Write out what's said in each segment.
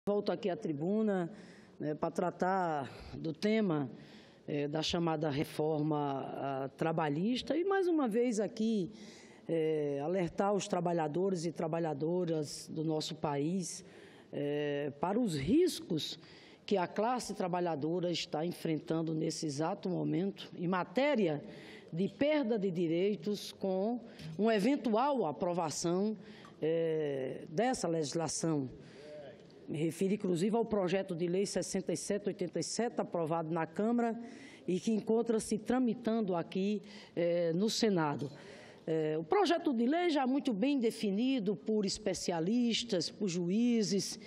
Volto aqui à tribuna para tratar do tema da chamada reforma trabalhista e, mais uma vez, aqui alertar os trabalhadores e trabalhadoras do nosso país para os riscos que a classe trabalhadora está enfrentando nesse exato momento em matéria de perda de direitos com uma eventual aprovação dessa legislação. Me refiro, inclusive, ao projeto de lei 6787, aprovado na Câmara e que encontra-se tramitando aqui no Senado. O projeto de lei já muito bem definido por especialistas, por juízes,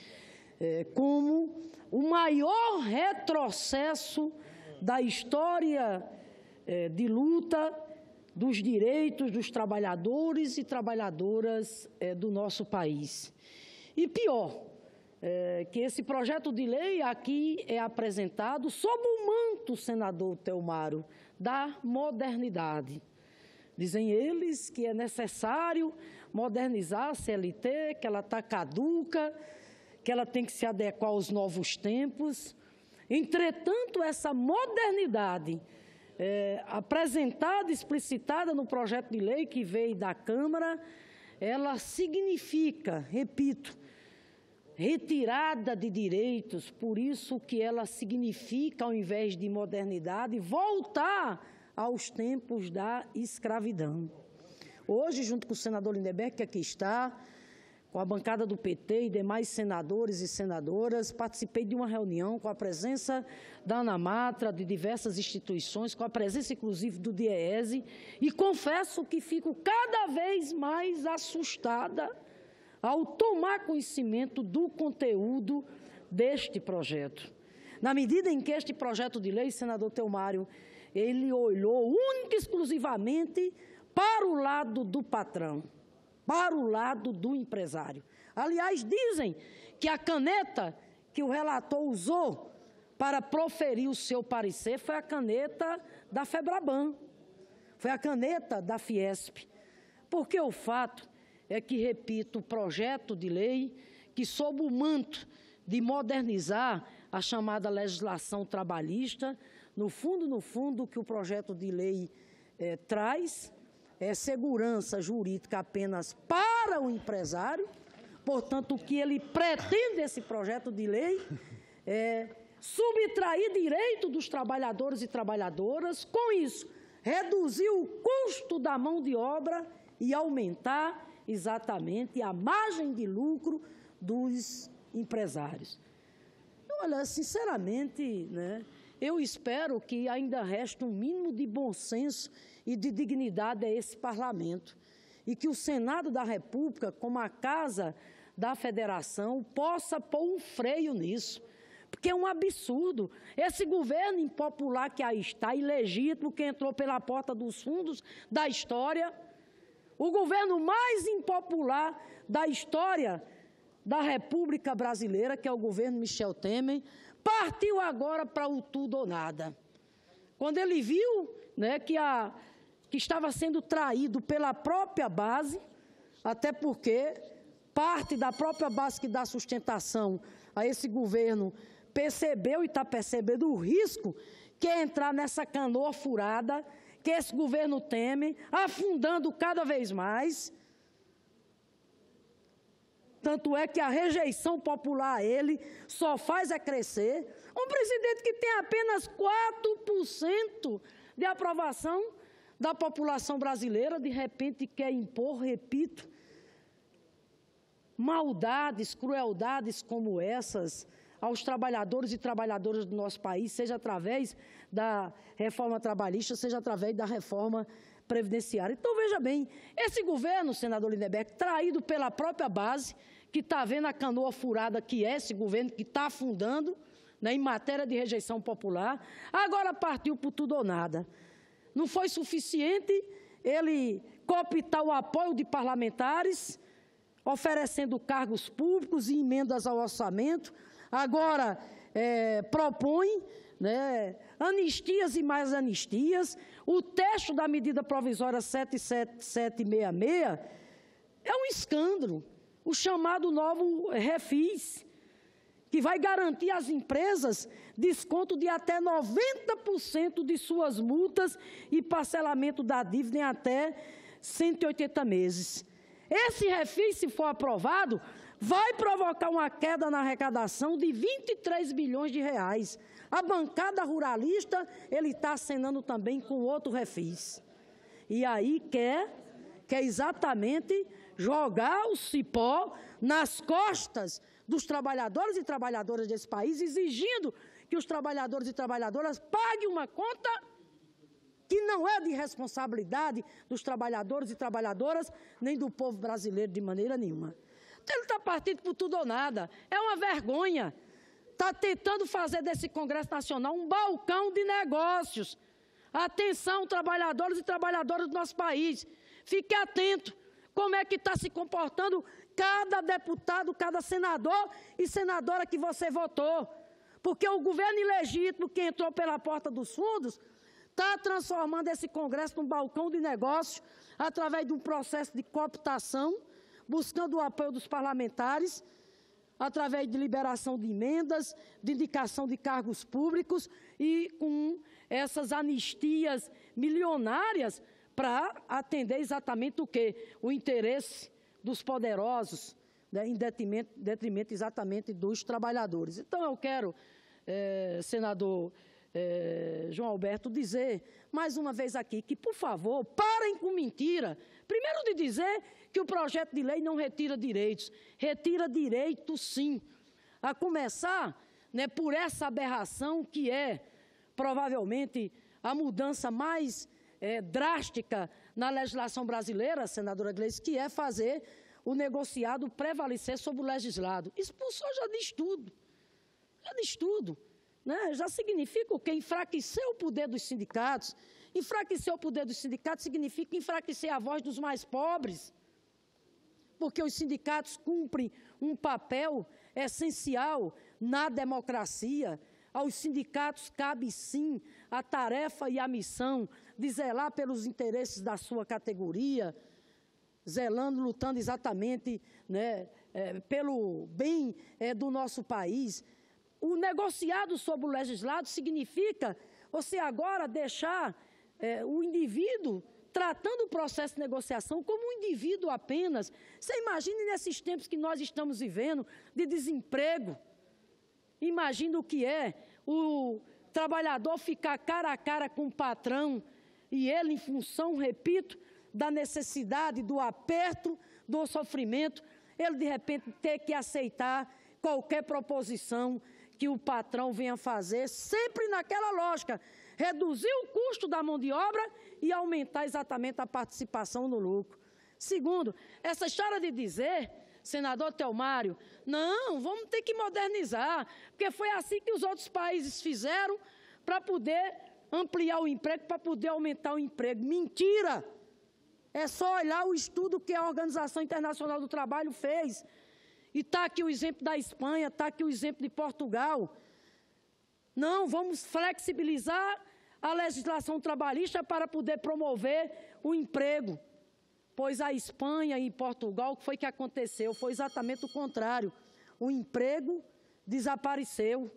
como o maior retrocesso da história de luta dos direitos dos trabalhadores e trabalhadoras do nosso país. E pior, que esse projeto de lei aqui é apresentado sob o manto, senador Telmário, da modernidade. Dizem eles que é necessário modernizar a CLT, que ela está caduca, que ela tem que se adequar aos novos tempos. Entretanto, essa modernidade apresentada, explicitada no projeto de lei que veio da Câmara, ela significa, repito, retirada de direitos, por isso que ela significa, ao invés de modernidade, voltar aos tempos da escravidão. Hoje, junto com o senador Lindenberg, que aqui está, com a bancada do PT e demais senadores e senadoras, participei de uma reunião com a presença da ANAMATRA, de diversas instituições, com a presença, inclusive, do DIEESE, e confesso que fico cada vez mais assustada ao tomar conhecimento do conteúdo deste projeto. Na medida em que este projeto de lei, senador Telmário, ele olhou única e exclusivamente para o lado do patrão, para o lado do empresário. Aliás, dizem que a caneta que o relator usou para proferir o seu parecer foi a caneta da FEBRABAN, foi a caneta da Fiesp, porque o fato é que, repito, o projeto de lei que, sob o manto de modernizar a chamada legislação trabalhista, no fundo, o que o projeto de lei traz é segurança jurídica apenas para o empresário. Portanto, o que ele pretende, esse projeto de lei, é subtrair direito dos trabalhadores e trabalhadoras, com isso, reduzir o custo da mão de obra e aumentar exatamente a margem de lucro dos empresários. Olha, sinceramente, eu espero que ainda reste um mínimo de bom senso e de dignidade a esse parlamento e que o Senado da República, como a Casa da Federação, possa pôr um freio nisso, porque é um absurdo. Esse governo impopular que aí está, ilegítimo, que entrou pela porta dos fundos da história, o governo mais impopular da história da República Brasileira, que é o governo Michel Temer, partiu agora para o tudo ou nada. Quando ele viu que estava sendo traído pela própria base, até porque parte da própria base que dá sustentação a esse governo percebeu e está percebendo o risco que é entrar nessa canoa furada que esse governo teme, afundando cada vez mais. Tanto é que a rejeição popular a ele só faz crescer. Um presidente que tem apenas 4% de aprovação da população brasileira, de repente quer impor, repito, maldades, crueldades como essas aos trabalhadores e trabalhadoras do nosso país, seja através da reforma trabalhista, seja através da reforma previdenciária. Então, veja bem, esse governo, senador Lindenberg, traído pela própria base, que está vendo a canoa furada que é esse governo, que está afundando em matéria de rejeição popular, agora partiu por tudo ou nada. Não foi suficiente ele cooptar o apoio de parlamentares, oferecendo cargos públicos e emendas ao orçamento, agora propõe anistias e mais anistias. O texto da medida provisória 77766 é um escândalo, o chamado novo refis, que vai garantir às empresas desconto de até 90% de suas multas e parcelamento da dívida em até 180 meses. Esse refis, se for aprovado, vai provocar uma queda na arrecadação de 23 bilhões de reais. A bancada ruralista, ele está acenando também com outro refis. E aí quer exatamente jogar o cipó nas costas dos trabalhadores e trabalhadoras desse país, exigindo que os trabalhadores e trabalhadoras paguem uma conta que não é de responsabilidade dos trabalhadores e trabalhadoras, nem do povo brasileiro de maneira nenhuma. Então, ele está partindo por tudo ou nada. É uma vergonha. Está tentando fazer desse Congresso Nacional um balcão de negócios. Atenção, trabalhadores e trabalhadoras do nosso país. Fique atento como é que está se comportando cada deputado, cada senador e senadora que você votou. Porque o governo ilegítimo que entrou pela porta dos fundos está transformando esse Congresso num balcão de negócios através de um processo de cooptação, buscando o apoio dos parlamentares, através de liberação de emendas, de indicação de cargos públicos e com essas anistias milionárias para atender exatamente o quê? O interesse dos poderosos, né, em detrimento exatamente dos trabalhadores. Então, eu quero, senador João Alberto, dizer mais uma vez aqui que, por favor, parem com mentira. Primeiro de dizer que o projeto de lei não retira direitos. Retira direitos, sim. A começar, né, por essa aberração que é, provavelmente, a mudança mais drástica na legislação brasileira, senadora Gleice, que é fazer o negociado prevalecer sobre o legislado. Expulsou já diz tudo. Já diz tudo. Né? Já significa o quê? Enfraquecer o poder dos sindicatos. Enfraquecer o poder dos sindicatos significa enfraquecer a voz dos mais pobres. Porque os sindicatos cumprem um papel essencial na democracia. Aos sindicatos cabe, sim, a tarefa e a missão de zelar pelos interesses da sua categoria, zelando, lutando exatamente, né, pelo bem do nosso país. O negociado sobre o legislado significa você agora deixar o indivíduo tratando o processo de negociação como um indivíduo apenas. Você imagine nesses tempos que nós estamos vivendo de desemprego. Imagine o que é o trabalhador ficar cara a cara com o patrão e ele, em função, repito, da necessidade, do aperto, do sofrimento, ele, de repente, ter que aceitar qualquer proposição que o patrão venha fazer, sempre naquela lógica, reduzir o custo da mão de obra e aumentar exatamente a participação no lucro. Segundo, essa história de dizer, senador Telmário, não, vamos ter que modernizar, porque foi assim que os outros países fizeram para poder ampliar o emprego, para poder aumentar o emprego. Mentira! É só olhar o estudo que a Organização Internacional do Trabalho fez. E está aqui o exemplo da Espanha, está aqui o exemplo de Portugal. Não, vamos flexibilizar a legislação trabalhista para poder promover o emprego. Pois a Espanha e Portugal, o que foi que aconteceu? Foi exatamente o contrário. O emprego desapareceu,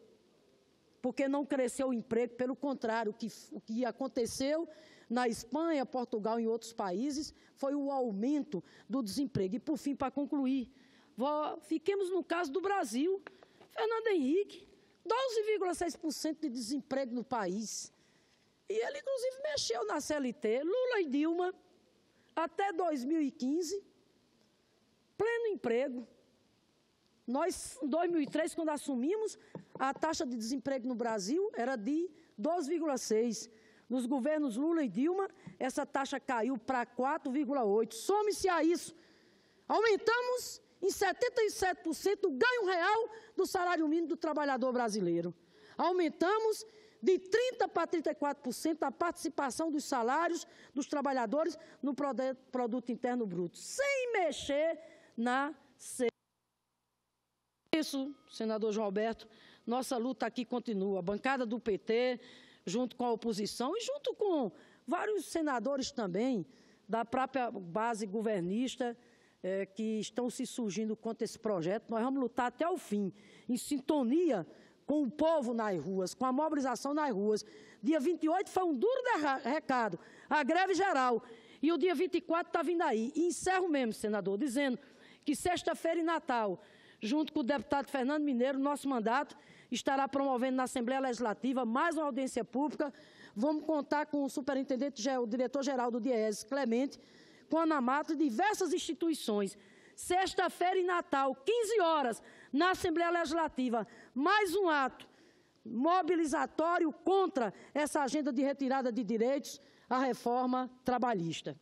porque não cresceu o emprego, pelo contrário, o que aconteceu na Espanha, Portugal e em outros países foi o aumento do desemprego. E, por fim, para concluir, fiquemos no caso do Brasil. Fernando Henrique, 12,6% de desemprego no país. E ele, inclusive, mexeu na CLT. Lula e Dilma, até 2015, pleno emprego. Nós, em 2003, quando assumimos, a taxa de desemprego no Brasil era de 12,6%. Nos governos Lula e Dilma, essa taxa caiu para 4,8%. Some-se a isso. Aumentamos em 77% o ganho real do salário mínimo do trabalhador brasileiro. Aumentamos de 30% para 34% a participação dos salários dos trabalhadores no Produto Interno Bruto, sem mexer na isso, senador João Alberto, nossa luta aqui continua. A bancada do PT, junto com a oposição e junto com vários senadores também da própria base governista, que estão se surgindo contra esse projeto. Nós vamos lutar até o fim, em sintonia com o povo nas ruas, com a mobilização nas ruas. Dia 28 foi um duro recado, a greve geral. E o dia 24 está vindo aí. E encerro mesmo, senador, dizendo que sexta-feira e Natal, junto com o deputado Fernando Mineiro, nosso mandato estará promovendo na Assembleia Legislativa mais uma audiência pública. Vamos contar com o superintendente, o diretor-geral do DIEESE, Clemente, com a ANAMATO e diversas instituições. Sexta-feira e Natal, 15 horas, na Assembleia Legislativa, mais um ato mobilizatório contra essa agenda de retirada de direitos, a reforma trabalhista.